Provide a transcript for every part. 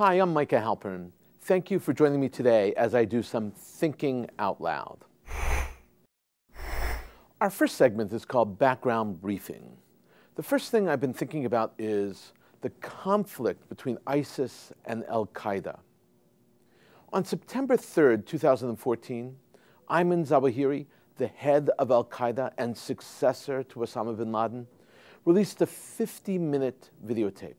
Hi, I'm Micah Halpern. Thank you for joining me today as I do some thinking out loud. Our first segment is called Background Briefing. The first thing I've been thinking about is the conflict between ISIS and Al-Qaeda. On September 3rd, 2014, Ayman Zawahiri, the head of Al-Qaeda and successor to Osama bin Laden, released a 50-minute videotape.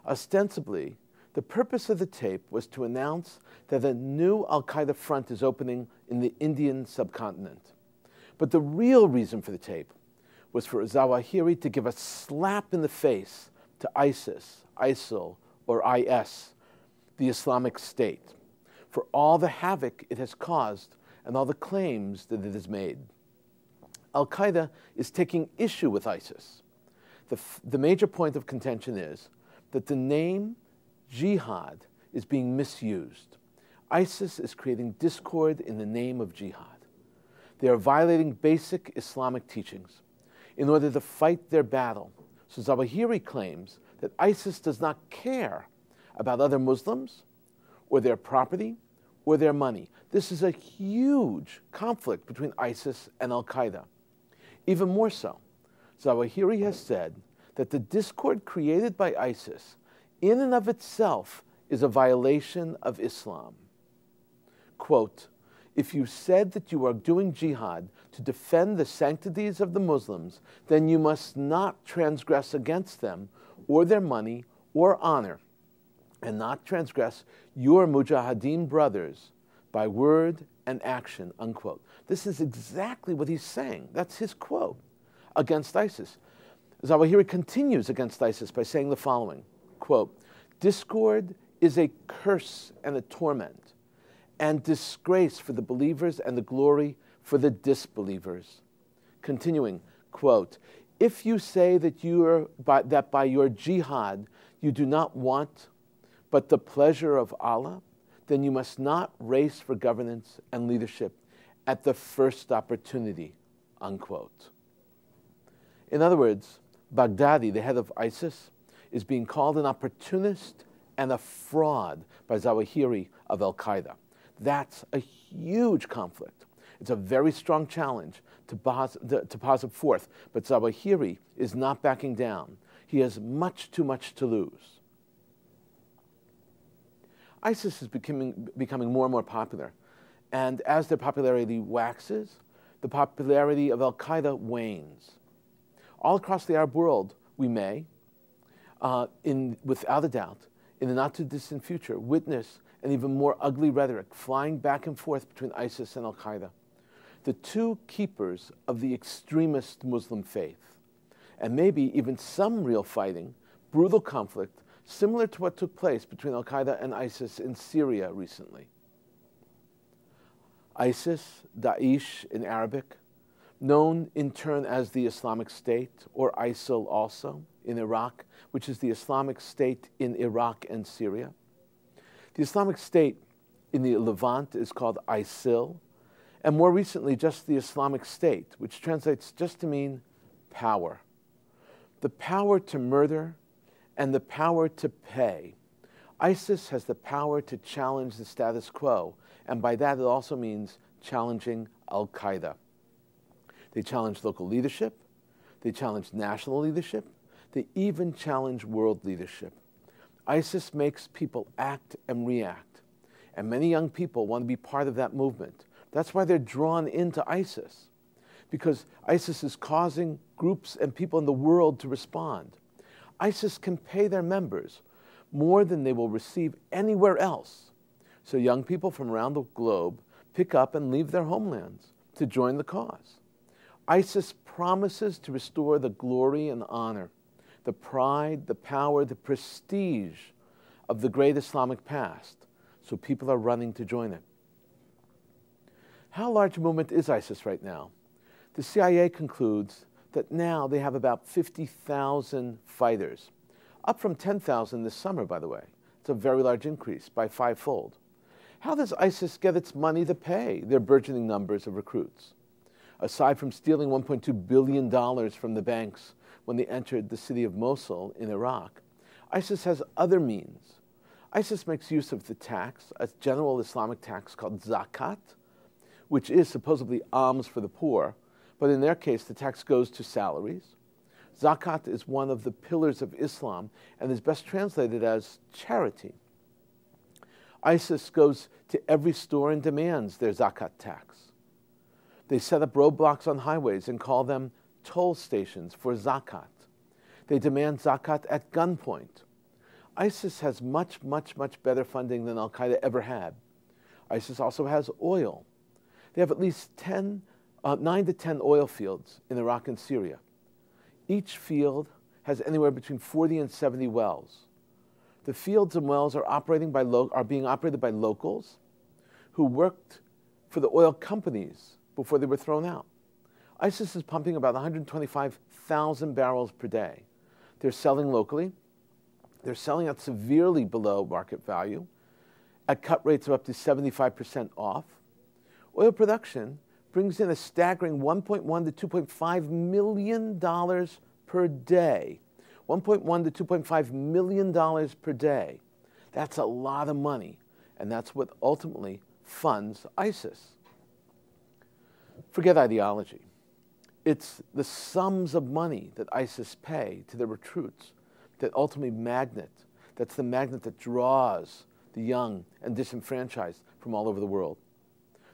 Ostensibly, the purpose of the tape was to announce that a new Al-Qaeda front is opening in the Indian subcontinent. But the real reason for the tape was for Zawahiri to give a slap in the face to ISIS, ISIL, or IS, the Islamic State, for all the havoc it has caused and all the claims that it has made. Al-Qaeda is taking issue with ISIS. The major point of contention is that the name jihad is being misused. ISIS is creating discord in the name of jihad. They are violating basic Islamic teachings in order to fight their battle. So Zawahiri claims that ISIS does not care about other Muslims or their property or their money. This is a huge conflict between ISIS and Al-Qaeda. Even more so, Zawahiri has said that the discord created by ISIS in and of itself is a violation of Islam. Quote, "If you said that you are doing jihad to defend the sanctities of the Muslims, then you must not transgress against them or their money or honor, and not transgress your mujahideen brothers by word and action," unquote. This is exactly what he's saying. That's his quote against ISIS. Zawahiri continues against ISIS by saying the following, quote, "Discord is a curse and a torment, and disgrace for the believers and the glory for the disbelievers." Continuing, quote, "If you say that by your jihad you do not want but the pleasure of Allah, then you must not race for governance and leadership at the first opportunity," unquote. In other words, Baghdadi, the head of ISIS, is being called an opportunist and a fraud by Zawahiri of Al-Qaeda. That's a huge conflict. It's a very strong challenge to posit forth, but Zawahiri is not backing down. He has much too much to lose. ISIS is becoming more and more popular, and as their popularity waxes, the popularity of Al-Qaeda wanes. All across the Arab world, we may, without a doubt, in the not-too-distant future, witness an even more ugly rhetoric flying back and forth between ISIS and Al-Qaeda, the two keepers of the extremist Muslim faith, and maybe even some real fighting, brutal conflict, similar to what took place between Al-Qaeda and ISIS in Syria recently. ISIS, Daesh in Arabic, known in turn as the Islamic State, or ISIL also, in Iraq, which is the Islamic State in Iraq and Syria. The Islamic State in the Levant is called ISIL, and more recently just the Islamic State, which translates just to mean power. The power to murder and the power to pay. ISIS has the power to challenge the status quo, and by that it also means challenging Al-Qaeda. They challenge local leadership, they challenge national leadership, they even challenge world leadership. ISIS makes people act and react, and many young people want to be part of that movement. That's why they're drawn into ISIS, because ISIS is causing groups and people in the world to respond. ISIS can pay their members more than they will receive anywhere else. So young people from around the globe pick up and leave their homelands to join the cause. ISIS promises to restore the glory and honor, the pride, the power, the prestige of the great Islamic past, so people are running to join it. How large a movement is ISIS right now? The CIA concludes that now they have about 50,000 fighters, up from 10,000 this summer, by the way. It's a very large increase, by 5-fold. How does ISIS get its money to pay their burgeoning numbers of recruits? Aside from stealing $1.2 billion from the banks when they entered the city of Mosul in Iraq, ISIS has other means ISIS makes use of the tax, a general Islamic tax called zakat, which is supposedly alms for the poor, but in their case, the tax goes to salaries. Zakat is one of the pillars of Islam and is best translated as charity. ISIS goes to every store and demands their zakat tax. They set up roadblocks on highways and call them toll stations for zakat. They demand zakat at gunpoint. ISIS has much, much, much better funding than al-Qaeda ever had. ISIS also has oil. They have at least 9 to 10 oil fields in Iraq and Syria. Each field has anywhere between 40 and 70 wells. The fields and wells are being operated by locals who worked for the oil companies before they were thrown out. ISIS is pumping about 125,000 barrels per day. They're selling locally. They're selling at severely below market value, at cut rates of up to 75% off. Oil production brings in a staggering $1.1 to $2.5 million per day. $1.1 to $2.5 million per day. That's a lot of money, and that's what ultimately funds ISIS. Forget ideology. It's the sums of money that ISIS pay to their recruits that ultimately that's the magnet that draws the young and disenfranchised from all over the world.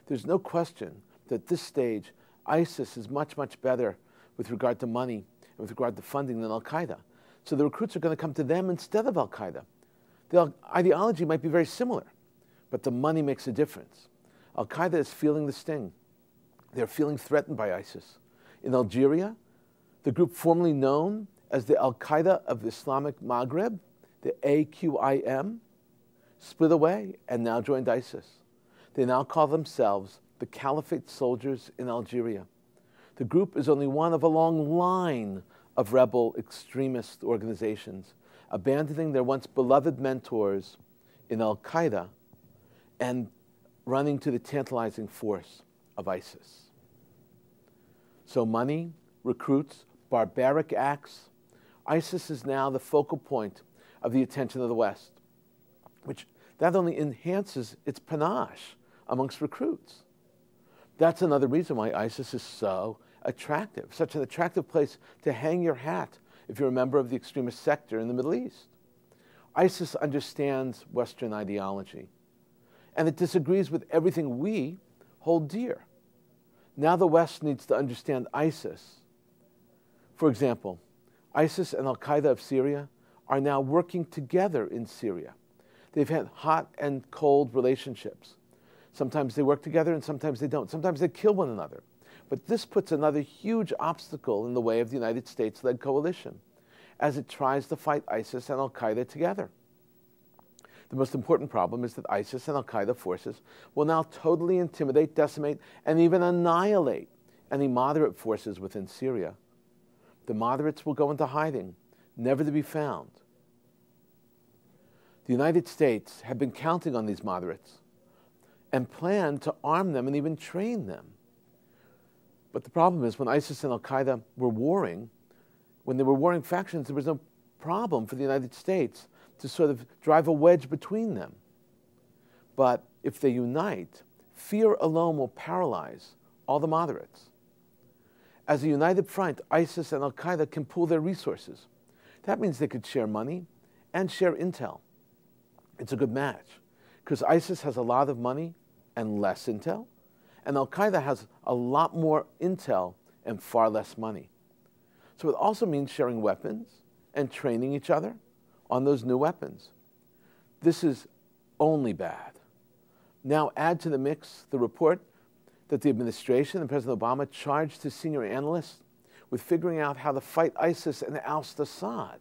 There's no question that at this stage, ISIS is much, much better with regard to money and with regard to funding than al-Qaeda. So the recruits are going to come to them instead of al-Qaeda. The ideology might be very similar, but the money makes a difference. Al-Qaeda is feeling the sting. They're feeling threatened by ISIS. In Algeria, the group formerly known as the Al-Qaeda of the Islamic Maghreb, the AQIM, split away and now joined ISIS. They now call themselves the Caliphate Soldiers in Algeria. The group is only one of a long line of rebel extremist organizations, abandoning their once beloved mentors in Al-Qaeda and running to the tantalizing force of ISIS. So money, recruits, barbaric acts, ISIS is now the focal point of the attention of the West, which that only enhances its panache amongst recruits. That's another reason why ISIS is so attractive, such an attractive place to hang your hat if you're a member of the extremist sector in the Middle East. ISIS understands Western ideology, and it disagrees with everything we hold dear. Now the West needs to understand ISIS. For example, ISIS and al-Qaeda of Syria are now working together in Syria. They've had hot and cold relationships. Sometimes they work together and sometimes they don't. Sometimes they kill one another. But this puts another huge obstacle in the way of the United States-led coalition as it tries to fight ISIS and al-Qaeda together. The most important problem is that ISIS and al-Qaeda forces will now totally intimidate, decimate, and even annihilate any moderate forces within Syria. The moderates will go into hiding, never to be found. The United States had been counting on these moderates and planned to arm them and even train them. But the problem is when ISIS and al-Qaeda were warring, when they were warring factions, there was no problem for the United States to sort of drive a wedge between them. But if they unite, fear alone will paralyze all the moderates. As a united front, ISIS and al-Qaeda can pool their resources. That means they could share money and share intel. It's a good match because ISIS has a lot of money and less intel, and al-Qaeda has a lot more intel and far less money. So it also means sharing weapons and training each other on those new weapons. This is only bad. Now add to the mix the report that the administration and President Obama charged his senior analysts with figuring out how to fight ISIS and oust Assad.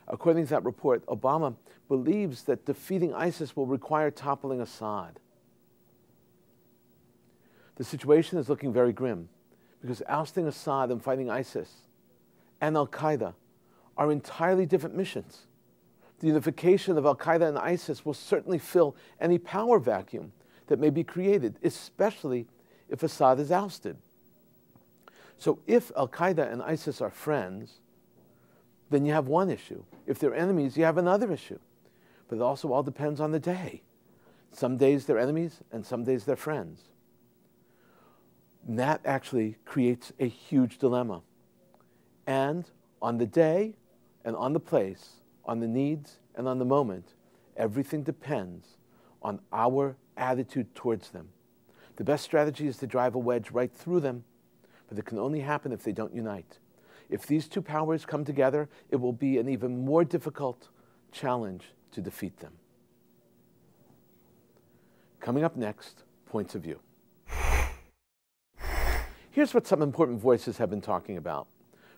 According to that report, Obama believes that defeating ISIS will require toppling Assad. The situation is looking very grim because ousting Assad and fighting ISIS and al-Qaeda are entirely different missions. The unification of al-Qaeda and ISIS will certainly fill any power vacuum that may be created, especially if Assad is ousted. So if al-Qaeda and ISIS are friends, then you have one issue. If they're enemies, you have another issue. but it also all depends on the day. Some days they're enemies, and some days they're friends. And that actually creates a huge dilemma. And on the day, and on the place, on the needs, and on the moment, everything depends on our attitude towards them. The best strategy is to drive a wedge right through them, but it can only happen if they don't unite. If these two powers come together, it will be an even more difficult challenge to defeat them. Coming up next, points of view. Here's what some important voices have been talking about.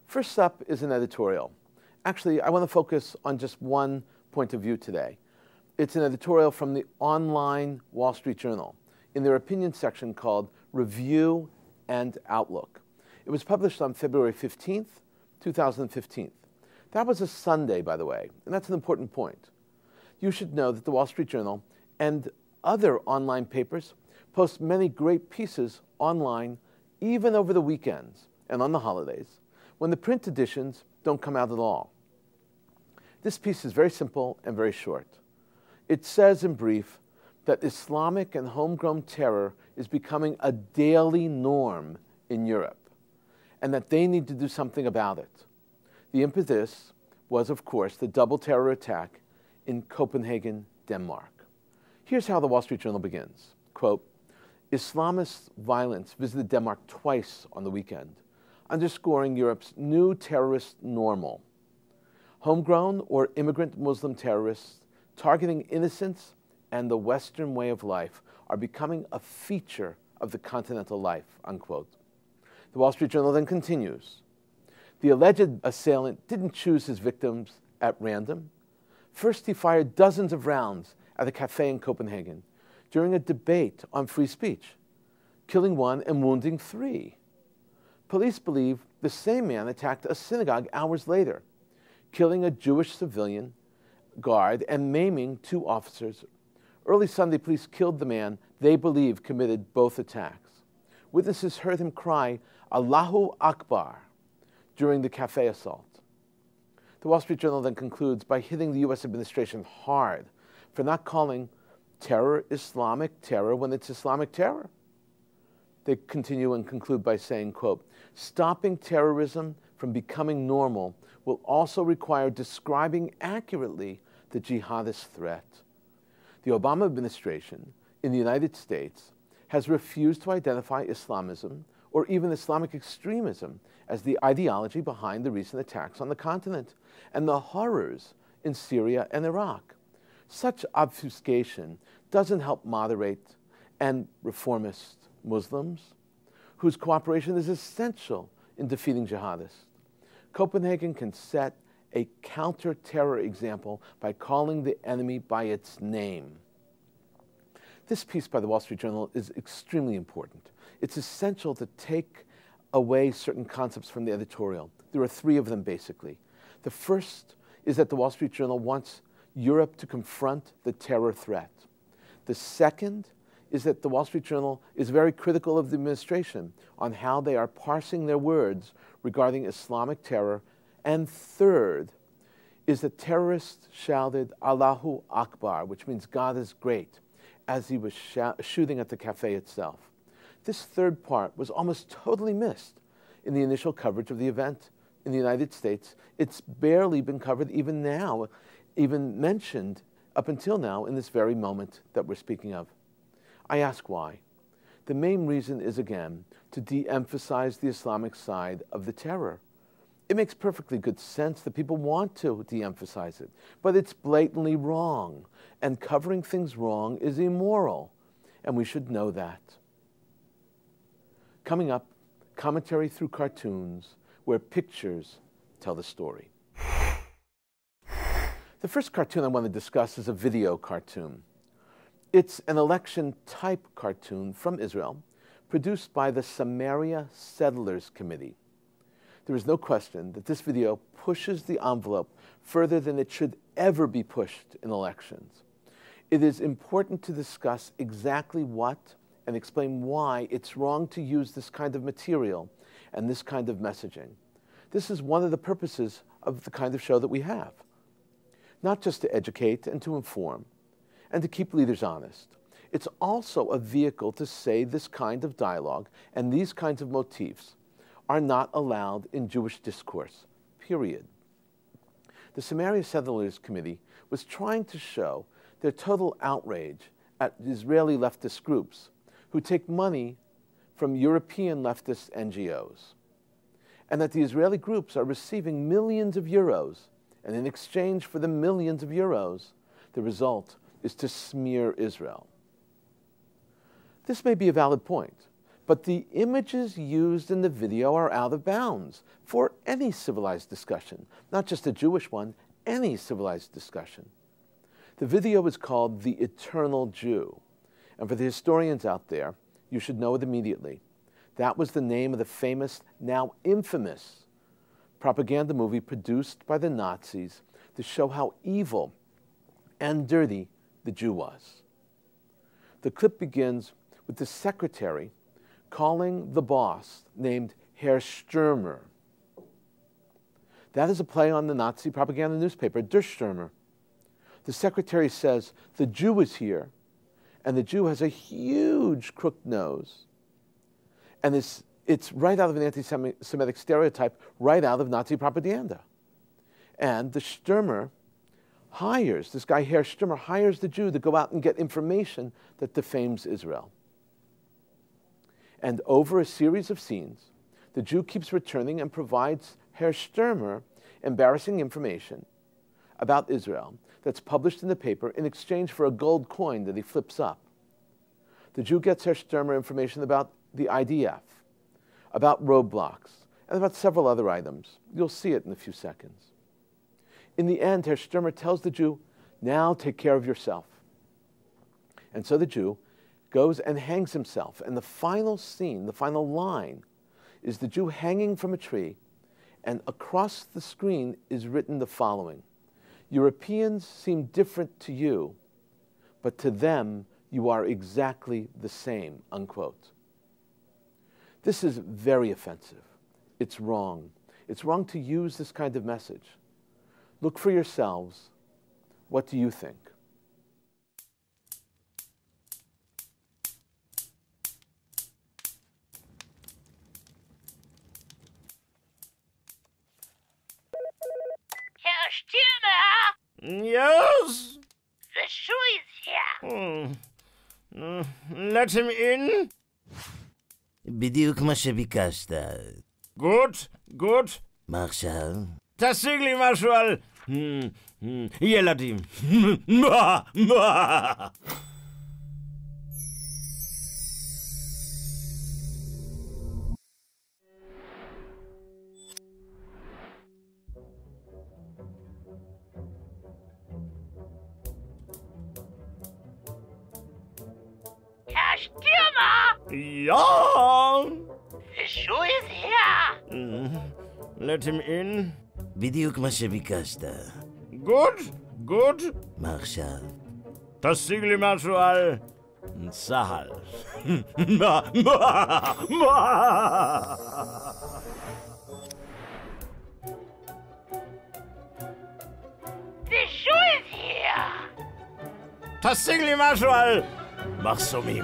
First up is an editorial. Actually, I want to focus on just one point of view today. It's an editorial from the online Wall Street Journal in their opinion section called Review and Outlook. It was published on February 15th, 2015. That was a Sunday, by the way, and that's an important point. You should know that the Wall Street Journal and other online papers post many great pieces online even over the weekends and on the holidays when the print editions don't come out at all. This piece is very simple and very short. It says in brief that Islamic and homegrown terror is becoming a daily norm in Europe and that they need to do something about it. The impetus was, of course, the double terror attack in Copenhagen, Denmark. Here's how the Wall Street Journal begins. Quote, Islamist violence visited Denmark twice on the weekend, underscoring Europe's new terrorist normal. Homegrown or immigrant Muslim terrorists targeting innocents and the Western way of life are becoming a feature of the continental life, unquote. The Wall Street Journal then continues. The alleged assailant didn't choose his victims at random. First, he fired dozens of rounds at a cafe in Copenhagen during a debate on free speech, killing one and wounding three. Police believe the same man attacked a synagogue hours later, killing a Jewish civilian guard and maiming two officers. Early Sunday, police killed the man they believe committed both attacks. Witnesses heard him cry, Allahu Akbar, during the cafe assault. The Wall Street Journal then concludes by hitting the U.S. administration hard for not calling terror Islamic terror when it's Islamic terror. They continue and conclude by saying, quote, stopping terrorism from becoming normal will also require describing accurately the jihadist threat. The Obama administration in the United States has refused to identify Islamism or even Islamic extremism as the ideology behind the recent attacks on the continent and the horrors in Syria and Iraq. Such obfuscation doesn't help moderate and reformist Muslims, whose cooperation is essential in defeating jihadists. Copenhagen can set a counter-terror example by calling the enemy by its name. This piece by the Wall Street Journal is extremely important. It's essential to take away certain concepts from the editorial. There are three of them, basically. The first is that the Wall Street Journal wants Europe to confront the terror threat. The second is that the Wall Street Journal is very critical of the administration on how they are parsing their words regarding Islamic terror. And third is that terrorists shouted Allahu Akbar, which means God is great, as he was shooting at the cafe itself. This third part was almost totally missed in the initial coverage of the event in the United States. It's barely been covered even now, even mentioned up until now in this very moment that we're speaking of. I ask why. The main reason is, again, to de-emphasize the Islamic side of the terror. It makes perfectly good sense that people want to de-emphasize it, but it's blatantly wrong, and covering things wrong is immoral, and we should know that. Coming up, commentary through cartoons, where pictures tell the story. The first cartoon I want to discuss is a video cartoon. It's an election-type cartoon from Israel, produced by the Samaria Settlers Committee. There is no question that this video pushes the envelope further than it should ever be pushed in elections. It is important to discuss exactly what and explain why it's wrong to use this kind of material and this kind of messaging. This is one of the purposes of the kind of show that we have. not just to educate and to inform, and to keep leaders honest. It's also a vehicle to say this kind of dialogue and these kinds of motifs are not allowed in Jewish discourse, period. The Samaria Settlers Committee was trying to show their total outrage at Israeli leftist groups who take money from European leftist NGOs, and that the Israeli groups are receiving millions of euros, and in exchange for the millions of euros, the result is to smear Israel. This may be a valid point, but the images used in the video are out of bounds for any civilized discussion, not just a Jewish one, any civilized discussion. The video is called The Eternal Jew, and for the historians out there, you should know it immediately. That was the name of the famous, now infamous, propaganda movie produced by the Nazis to show how evil and dirty the Jew was. The clip begins with the secretary calling the boss named Herr Stürmer. That is a play on the Nazi propaganda newspaper, Der Stürmer. The secretary says, the Jew is here, and the Jew has a huge crooked nose. And it's right out of an anti-Semitic stereotype, right out of Nazi propaganda. And the Stürmer hires, this guy Herr Stürmer hires the Jew to go out and get information that defames Israel. And over a series of scenes, the Jew keeps returning and provides Herr Stürmer embarrassing information about Israel that's published in the paper in exchange for a gold coin that he flips up. The Jew gets Herr Stürmer information about the IDF, about roadblocks, and about several other items. You'll see it in a few seconds. In the end, Herr Stürmer tells the Jew, now take care of yourself. And so the Jew goes and hangs himself. And the final scene, the final line, is the Jew hanging from a tree, and across the screen is written the following: Europeans seem different to you, but to them you are exactly the same, unquote. This is very offensive. It's wrong. It's wrong to use this kind of message. Look for yourselves. What do you think? Herr Stürmer! Yes? The shoe is here. Let him in. בדיוק מה שביקשת. Good. מה עכשיו? תשיג לי משהו על ילדים. Herr Stürmer! Ja. The shoe is here. Let him in. בדיוק מה שביקשת. Good. מה עכשיו? תשיג לי משהו על צהל. The shoe is here. תשיג לי משהו על מחסומים.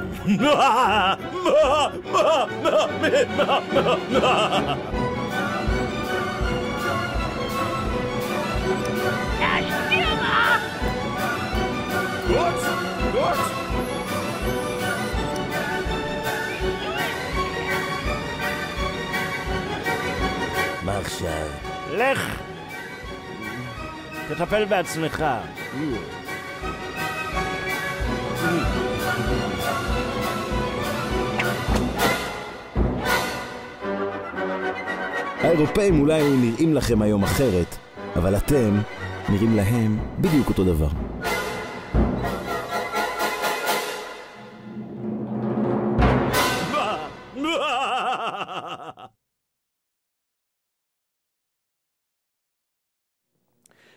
Herr Stürmer! Gut. מה עכשיו? לך. תטפל בעצמך. האירופאים אולי נראים לכם היום אחרת, אבל אתם נראים להם בדיוק אותו דבר.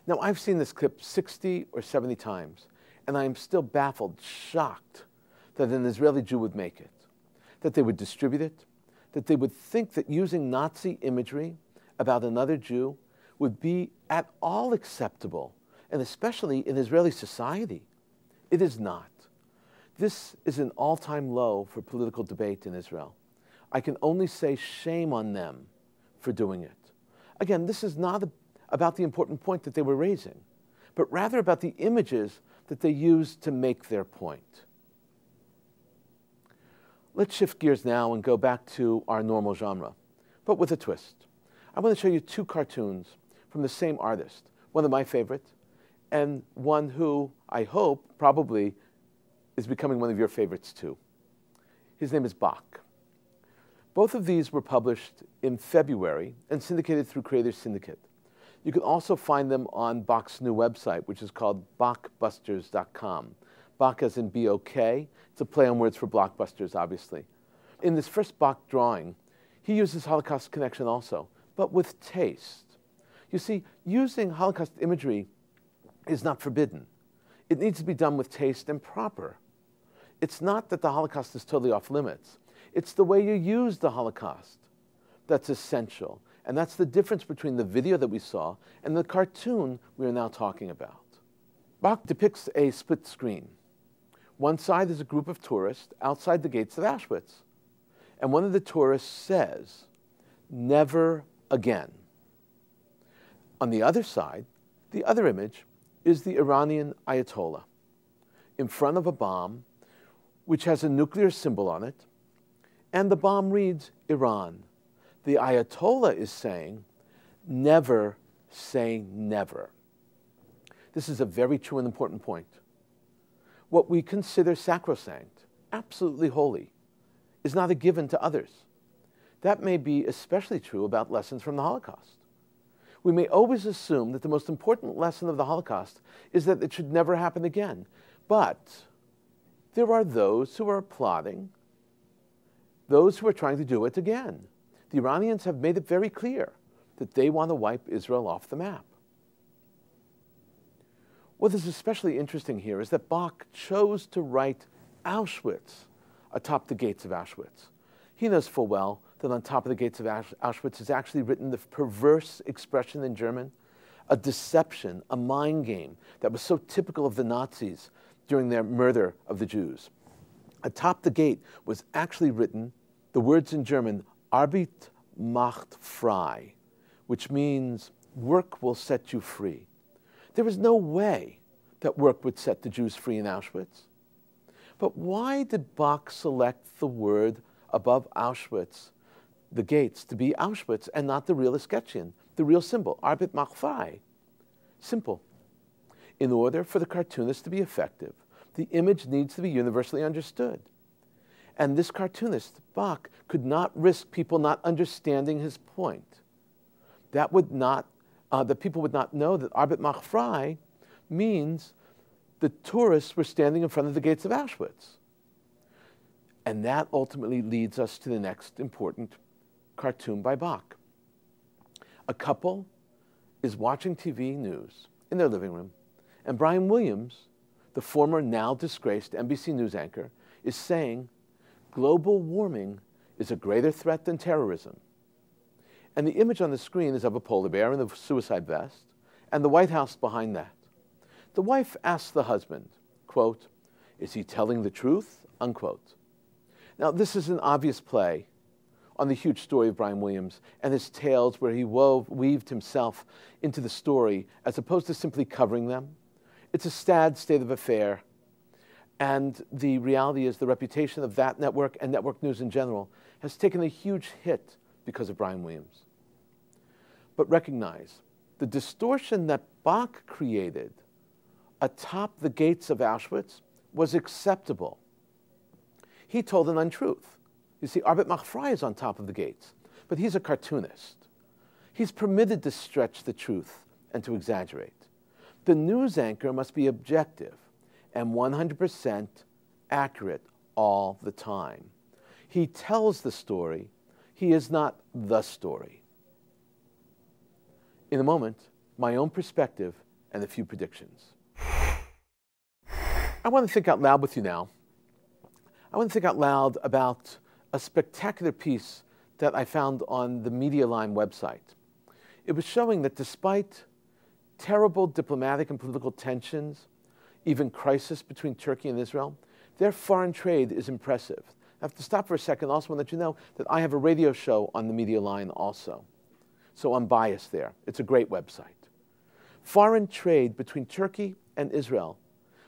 Now, I've seen this clip 60 or 70 times, and I am still baffled, shocked that an Israeli Jew would make it, that they would distribute it, that they would think that using Nazi imagery about another Jew would be at all acceptable and especially in Israeli society. It is not. This is an all-time low for political debate in Israel. I can only say shame on them for doing it. Again, this is not about the important point that they were raising, but rather about the images that they used to make their point. Let's shift gears now and go back to our normal genre, but with a twist. I want to show you two cartoons from the same artist, one of my favorites, and one who I hope probably is becoming one of your favorites too. His name is Bach. Both of these were published in February and syndicated through Creator Syndicate. You can also find them on Bach's new website, which is called bachbusters.com. Bach as in B-O-K. It's a play on words for blockbusters, obviously. In this first Bach drawing, he uses Holocaust connection also, but with taste. You see, using Holocaust imagery is not forbidden. It needs to be done with taste and proper. It's not that the Holocaust is totally off limits. It's the way you use the Holocaust that's essential. And that's the difference between the video that we saw and the cartoon we are now talking about. Bach depicts a split screen. One side is a group of tourists outside the gates of Auschwitz. And one of the tourists says, "Never again." On the other side, the other image, is the Iranian Ayatollah in front of a bomb which has a nuclear symbol on it, and the bomb reads, Iran. The Ayatollah is saying, never say never. This is a very true and important point. What we consider sacrosanct, absolutely holy, is not a given to others. That may be especially true about lessons from the Holocaust. We may always assume that the most important lesson of the Holocaust is that it should never happen again. But there are those who are plotting, those who are trying to do it again. The Iranians have made it very clear that they want to wipe Israel off the map. What is especially interesting here is that Bach chose to write Auschwitz atop the gates of Auschwitz. He knows full well that on top of the gates of Auschwitz is actually written the perverse expression in German, a deception, a mind game that was so typical of the Nazis during their murder of the Jews. Atop the gate was actually written the words in German, Arbeit macht frei, which means work will set you free. There was no way that work would set the Jews free in Auschwitz. But why did Bach select the word above Auschwitz, the gates, to be Auschwitz and not the real escutcheon, the real symbol, Arbeit macht frei? Simple. In order for the cartoonist to be effective, the image needs to be universally understood. And this cartoonist, Bach, could not risk people not understanding his point. That would not, that people would not know that Arbeit macht frei means the tourists were standing in front of the gates of Auschwitz. And that ultimately leads us to the next important cartoon by Bach. A couple is watching TV news in their living room, and Brian Williams, the former now disgraced NBC News anchor, is saying, global warming is a greater threat than terrorism. And the image on the screen is of a polar bear in a suicide vest, and the White House behind that. The wife asks the husband, quote, is he telling the truth, unquote. Now, this is an obvious play on the huge story of Brian Williams and his tales where he weaved himself into the story as opposed to simply covering them. It's a sad state of affair. And the reality is the reputation of that network and network news in general has taken a huge hit because of Brian Williams. But recognize the distortion that Bach created atop the gates of Auschwitz was acceptable. He told an untruth. You see, Arbeit macht frei is on top of the gates, but he's a cartoonist. He's permitted to stretch the truth and to exaggerate. The news anchor must be objective and 100% accurate all the time. He tells the story. He is not the story. In a moment, my own perspective and a few predictions. I want to think out loud with you now. I want to think out loud about a spectacular piece that I found on the Media Line website. It was showing that despite terrible diplomatic and political tensions, even crisis between Turkey and Israel, their foreign trade is impressive. I have to stop for a second. Also want to let you know that I have a radio show on the Media Line also. So I'm biased there. It's a great website. Foreign trade between Turkey and Israel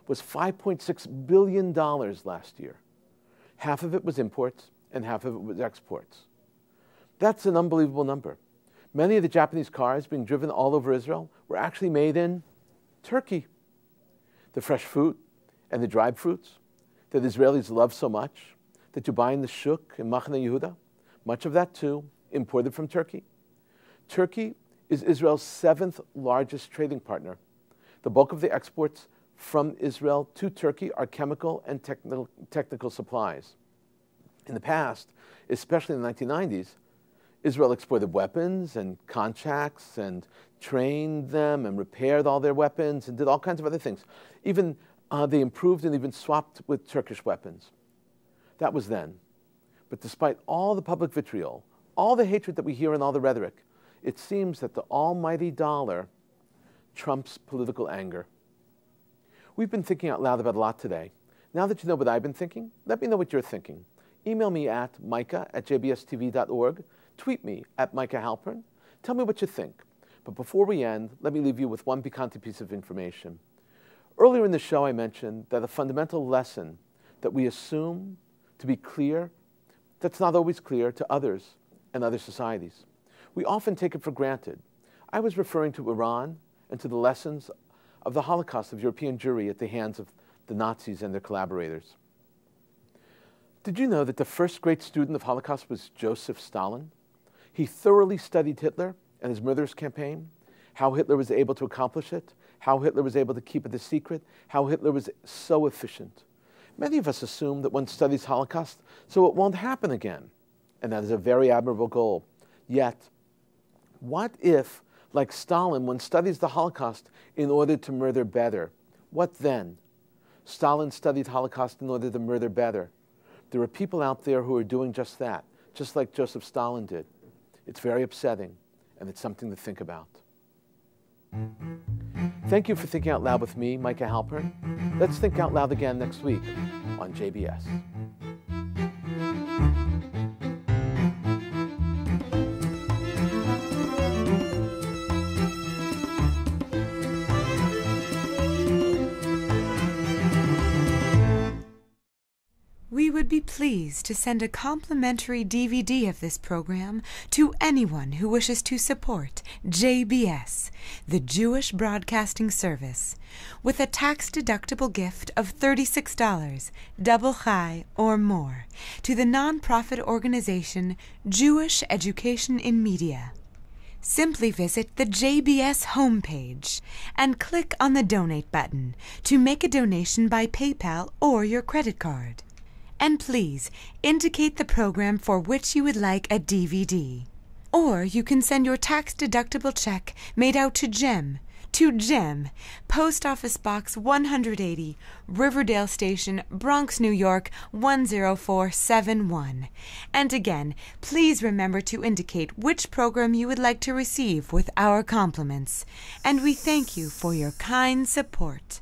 was $5.6 billion last year. Half of it was imports and half of it was exports. That's an unbelievable number. Many of the Japanese cars being driven all over Israel were actually made in Turkey. The fresh fruit and the dried fruits that Israelis love so much, that you buy in the shuk in Machane Yehuda, much of that too imported from Turkey. Turkey is Israel's 7th largest trading partner. The bulk of the exports from Israel to Turkey are chemical and technical supplies. In the past, especially in the 1990s, Israel exported weapons and contracts and trained them and repaired all their weapons and did all kinds of other things. Even they improved and even swapped with Turkish weapons. That was then. But despite all the public vitriol, all the hatred that we hear and all the rhetoric, it seems that the almighty dollar trumps political anger. We've been thinking out loud about a lot today. Now that you know what I've been thinking, let me know what you're thinking. Email me at micah@jbstv.org. Tweet me at Micah Halpern. Tell me what you think. But before we end, let me leave you with one piquant piece of information. Earlier in the show, I mentioned that a fundamental lesson that we assume to be clear, that's not always clear to others and other societies. We often take it for granted. I was referring to Iran and to the lessons of the Holocaust of European Jewry at the hands of the Nazis and their collaborators. Did you know that the first great student of Holocaust was Joseph Stalin? He thoroughly studied Hitler and his murderous campaign, how Hitler was able to accomplish it, how Hitler was able to keep it a secret, how Hitler was so efficient. Many of us assume that one studies Holocaust so it won't happen again, and that is a very admirable goal. Yet, what if, like Stalin, one studies the Holocaust in order to murder better? What then? Stalin studied Holocaust in order to murder better. There are people out there who are doing just that, just like Joseph Stalin did. It's very upsetting, and it's something to think about. Thank you for thinking out loud with me, Micah Halpern. Let's think out loud again next week on JBS. We would be pleased to send a complimentary DVD of this program to anyone who wishes to support JBS, the Jewish Broadcasting Service, with a tax-deductible gift of $36, double chai or more, to the nonprofit organization Jewish Education in Media. Simply visit the JBS homepage and click on the Donate button to make a donation by PayPal or your credit card. And please indicate the program for which you would like a DVD. Or you can send your tax-deductible check made out to Jem, Post Office Box 180, Riverdale Station, Bronx, New York 10471. And again, please remember to indicate which program you would like to receive with our compliments. And we thank you for your kind support.